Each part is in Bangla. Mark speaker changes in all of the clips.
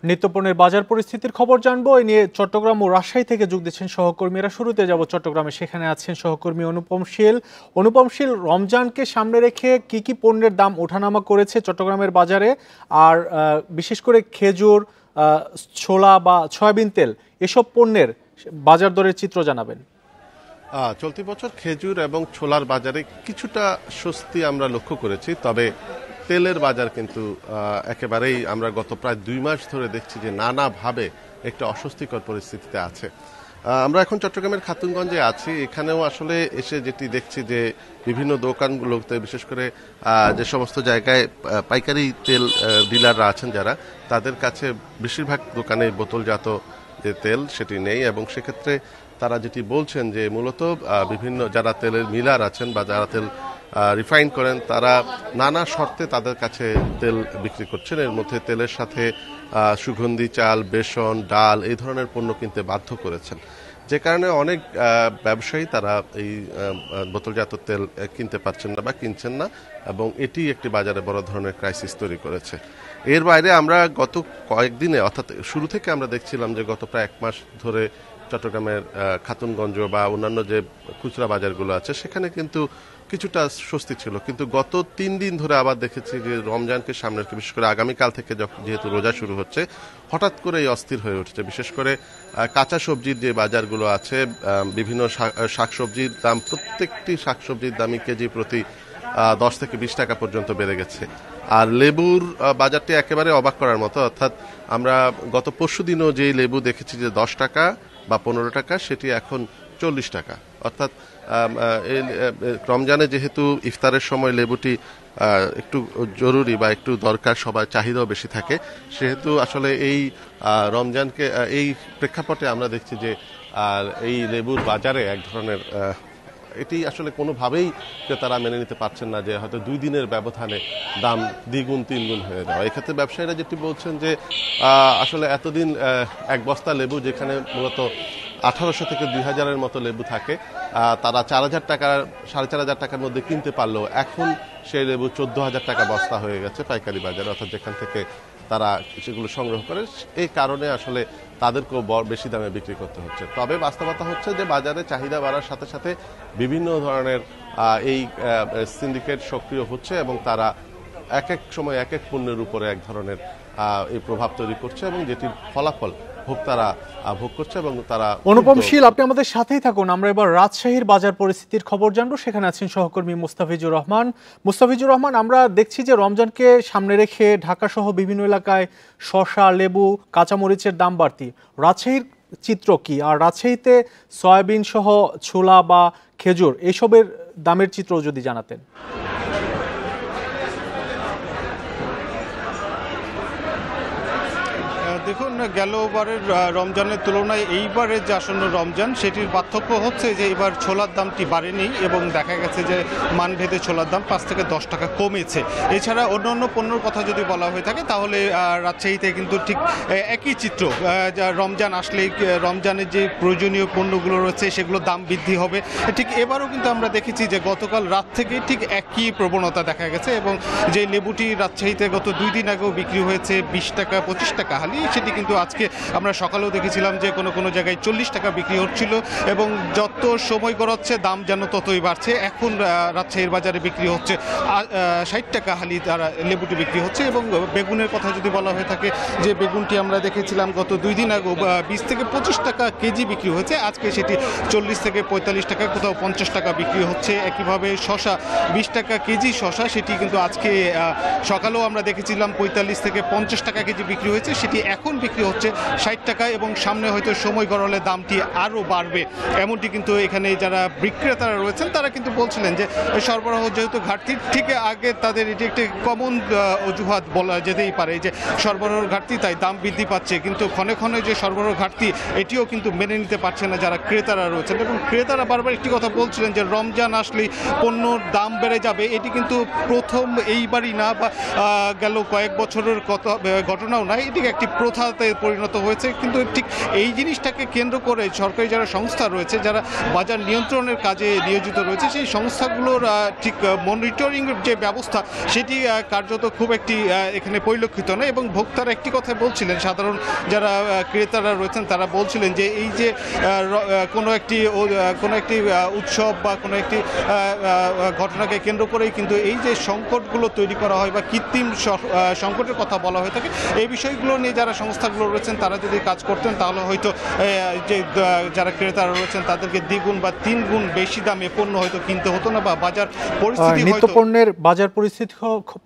Speaker 1: নিত্যপণ্যের বাজার পরিস্থিতির খবর জানবো। এই নিয়ে চট্টগ্রাম ও রাজশাহী থেকে যোগ দিচ্ছেন সহকর্মীরা। শুরুতে যাব চট্টগ্রামে, সেখানে আছেন সহকর্মী অনুপম শীল। রমজানকে সামনে রেখে কি কি পণ্যের দাম ওঠানামা করেছে চট্টগ্রামের বাজারে, আর বিশেষ করে খেজুর, ছোলা বা সয়াবিন তেল এসব পণ্যের বাজার দরের চিত্র জানাবেন।
Speaker 2: চলতি বছর খেজুর এবং ছোলার বাজারে কিছুটা স্বস্তি আমরা লক্ষ্য করেছি, তবে তেলের বাজার কিন্তু একেবারেই আমরা গত প্রায় 2 মাস ধরে দেখছি যে নানাভাবে একটা অস্বস্তিকর পরিস্থিতিতে আছে। আমরা এখন চট্টগ্রামের খাতুনগঞ্জে আছি। এখানেও আসলে এসে যেটি দেখছি যে বিভিন্ন দোকানগুলোতে, বিশেষ করে যে সমস্ত জায়গায় পাইকারি তেল ডিলাররা আছেন যারা, তাদের কাছে বেশিরভাগ দোকানে বোতলজাত যে তেল সেটি নেই, এবং সেক্ষেত্রে তারা যেটি বলছেন যে মূলত বিভিন্ন যারা তেলের মিলার আছেন বা যারা তেল রিফাইন করেন, তারা নানা শর্তে তাদের কাছে তেল বিক্রি করছেন। এর মধ্যে তেলের সাথে সুগন্ধি চাল, বেসন, ডাল এই ধরনের পণ্য কিনতে বাধ্য করেছেন, যে কারণে অনেক ব্যবসায়ী তারা এই বোতলজাত তেল কিনতে পারছেন না বা কিনছেন না, এবং এটি একটি বাজারে বড় ধরনের ক্রাইসিস তৈরি করেছে। এর বাইরে আমরা গত কয়েকদিনে, অর্থাৎ শুরু থেকে আমরা দেখছিলাম যে গত প্রায় 1 মাস ধরে চট্টগ্রামের খাতুনগঞ্জ বা অন্যান্য যে খুচরা বাজারগুলো আছে সেখানে কিন্তু কিছুটা স্বস্তি ছিল, কিন্তু গত 3 দিন ধরে আবার দেখেছি যে রমজানকে সামনে রেখে, বিশেষ করে আগামীকাল থেকে যেহেতু রোজা শুরু হচ্ছে, হঠাৎ করে এই অস্থির হয়ে উঠছে। বিশেষ করে কাঁচা সবজির যে বাজারগুলো আছে, বিভিন্ন শাকসবজির দাম, প্রত্যেকটি শাকসবজির দামই কেজি প্রতি 10 থেকে 20 টাকা পর্যন্ত বেড়ে গেছে। আর লেবুর বাজারটি একেবারে অবাক করার মতো, অর্থাৎ আমরা গত পরশুদিনও যে লেবু দেখেছি যে 10 টাকা বা 15 টাকা, সেটি এখন 40 টাকা। অর্থাৎ রমজানে যেহেতু ইফতারের সময় লেবুটি একটু জরুরি বা একটু দরকার, সবার চাহিদাও বেশি থাকে, সেহেতু আসলে এই রমজানকে এই প্রেক্ষাপটে আমরা দেখছি যে এই লেবুর বাজারে এক ধরনের এটি আসলে কোনোভাবেই তারা মেনে নিতে পারছেন না যে হয়তো 2 দিনের ব্যবধানে দাম দ্বিগুণ 3 গুণ হয়ে যাওয়া। এক্ষেত্রে ব্যবসায়ীরা যেটি বলছেন যে আসলে এতদিন এক বস্তা লেবু যেখানে মূলত 1800 থেকে 2000-এর মতো লেবু থাকে, তারা 4000 টাকা 4500 টাকার মধ্যে কিনতে পারলেও এখন সেই লেবু 14000 টাকা বস্তা হয়ে গেছে পাইকারি বাজারে, অর্থাৎ যেখান থেকে তারা সেগুলো সংগ্রহ করে। এই কারণে আসলে তাদেরকেও বেশি দামে বিক্রি করতে হচ্ছে। তবে বাস্তবতা হচ্ছে যে বাজারে চাহিদা বাড়ার সাথে সাথে বিভিন্ন ধরনের এই সিন্ডিকেট সক্রিয় হচ্ছে, এবং তারা এক এক সময় এক এক পণ্যের উপরে এক ধরনের এই প্রভাব তৈরি করছে, এবং যেটির ফলাফল ভোক্তারা ভোগ করছে। এবং তারা
Speaker 1: অনুপম শীল, আপনি আমাদের সাথেই থাকুন। আমরা এবার রাজশাহীর বাজার পরিস্থিতির খবর জানবো। সেখানে আছেন সহকর্মী মুস্তাফিজুর রহমান। আমরা দেখছি যে রমজানকে সামনে রেখে ঢাকা সহ বিভিন্ন এলাকায় শসা, লেবু, কাঁচামরিচের দাম বাড়তি। রাজশাহীর চিত্র কি, আর রাজশাহীতে সয়াবিন সহ ছোলা বা খেজুর এইসবের দামের চিত্র যদি জানাতেন।
Speaker 3: দেখুন, গেলবারের রমজানের তুলনায় এইবারের যে আসন্ন রমজান, সেটির পার্থক্য হচ্ছে যে এবার ছোলার দামটি বাড়েনি, এবং দেখা গেছে যে মানভেদে ছোলার দাম 5 থেকে 10 টাকা কমেছে। এছাড়া অন্যান্য পণ্যর কথা যদি বলা হয়ে থাকে তাহলে রাজশাহীতে কিন্তু ঠিক একই চিত্র। রমজান আসলেই রমজানের যে প্রয়োজনীয় পণ্যগুলো রয়েছে সেগুলোর দাম বৃদ্ধি হবে। ঠিক এবারও কিন্তু আমরা দেখেছি যে গতকাল রাত থেকে ঠিক একই প্রবণতা দেখা গেছে, এবং যে লেবুটি রাজশাহীতে গত 2 দিন আগেও বিক্রি হয়েছে 20 টাকা 25 টাকা হালি, সেটি কিন্তু আজকে আমরা সকালেও দেখেছিলাম যে কোনো কোনো জায়গায় 40 টাকা বিক্রি হচ্ছিল, এবং যত সময় গড়াচ্ছে দাম যেন ততই বাড়ছে। এখন রাজশাহীর বাজারে বিক্রি হচ্ছে 60 টাকা হালি তারা লেবুটি বিক্রি হচ্ছে। এবং বেগুনের কথা যদি বলা হয়ে থাকে, যে বেগুনটি আমরা দেখেছিলাম গত 2 দিন আগে 20 থেকে 25 টাকা কেজি বিক্রি হয়েছে, আজকে সেটি 40 থেকে 45 টাকা, কোথাও 50 টাকা বিক্রি হচ্ছে। একইভাবে শসা 20 টাকা কেজি শসা, সেটি কিন্তু আজকে সকালেও আমরা দেখেছিলাম 45 থেকে 50 টাকা কেজি বিক্রি হয়েছে, সেটি এখন বিক্রি হচ্ছে 60 টাকা, এবং সামনে হয়তো সময় গড়ালে দামটি আরও বাড়বে। এমনটি কিন্তু এখানে যারা বিক্রেতারা রয়েছেন তারা কিন্তু বলছিলেন যে সরবরাহ যেহেতু ঘাটতির ঠিক আগে, তাদের এটি একটি কমন অজুহাত বলা যেতেই পারে যে সরবরাহ ঘাটতি, তাই দাম বৃদ্ধি পাচ্ছে। কিন্তু ক্ষণে ক্ষণে যে সরবরাহ ঘাটতি, এটিও কিন্তু মেনে নিতে পারছে না যারা ক্রেতারা রয়েছেন, এবং ক্রেতারা বারবার একটি কথা বলছিলেন যে রমজান আসলেই পণ্যর দাম বেড়ে যাবে। এটি কিন্তু প্রথম এইবারই না, বা গেল কয়েক বছরের ঘটনাও নয়, এটি একটি প্রথাতে পরিণত হয়েছে। কিন্তু ঠিক এই জিনিসটাকে কেন্দ্র করে সরকারি যারা সংস্থা রয়েছে, যারা বাজার নিয়ন্ত্রণের কাজে নিয়োজিত রয়েছে, সেই সংস্থাগুলোর ঠিক মনিটরিং যে ব্যবস্থা সেটি কার্যত খুব একটি এখানে পরিলক্ষিত নয়। এবং ভোক্তারা একটি কথা বলছিলেন, সাধারণ যারা ক্রেতারা রয়েছেন তারা বলছিলেন যে এই যে কোনো একটি উৎসব বা কোনো একটি ঘটনাকে কেন্দ্র করেই কিন্তু এই যে সংকটগুলো তৈরি করা হয় বা কৃত্রিম সংকটের কথা বলা হয়ে থাকে, এই বিষয়গুলো নিয়ে যারা সংস্থাগুলো রয়েছেন তারা যদি কাজ করতেন তাহলে হয়তো যে যারা ক্রেতারা রয়েছেন তাদেরকে দ্বিগুণ বা 3 গুণ বেশি দামে পণ্য হয়তো কিনতে হতো না, বা বাজার পরিস্থিতি
Speaker 1: নিত্য পণ্যের বাজার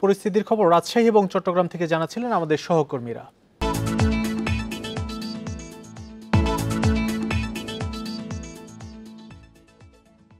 Speaker 1: পরিস্থিতির খবর রাজশাহী এবং চট্টগ্রাম থেকে জানাচ্ছিলেন আমাদের সহকর্মীরা।